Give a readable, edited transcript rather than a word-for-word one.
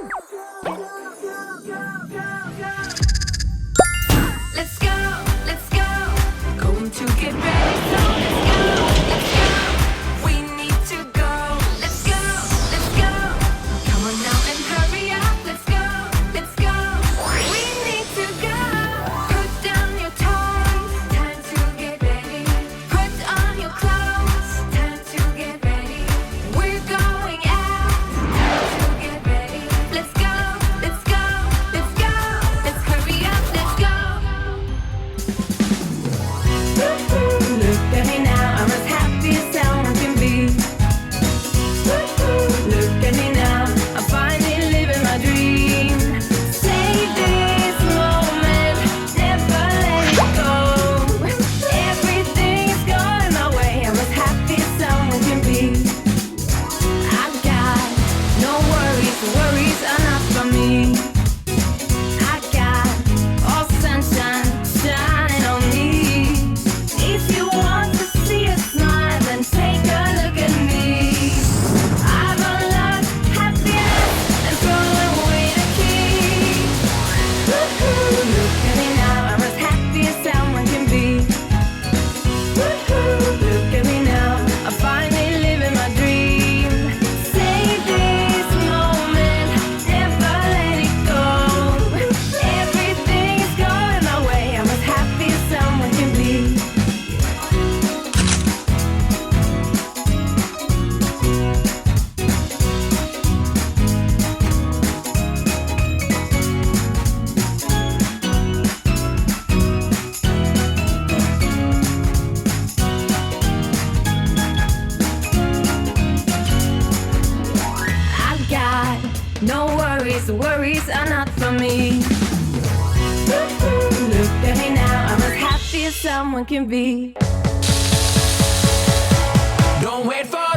Let's go, let's go. Going to get ready, so let's go, let's go. We need to go. Let's go, let's go. Come on now and hurry up. Let's go, let's go. We need to go. Put down your toys. Time to get ready. Put on your clothes. Time to get ready. We're going out. Time to get ready. Let's go, let's go, let's go. Let's hurry up. Let's go. Look at me now, I'm as happy as someone can be. Look at me now, I'm finally living my dream. Save this moment, never let it go. Everything is going my way, I'm as happy as someone can be. I've got no worries, the worries are not for me. I got all sunshine shining on me. If you want to see a smile, then take a look at me. I've unlocked happiness and thrown away the key. Look at me now, I'm as happy as someone can be. Look at me now, I'm finally living my dream. Save this moment, never let it go. Everything is going my way, I'm as happy as someone can be. I've got no worries, the worries are not for me. Look at me now, I'm as happy as someone can be. Don't wait for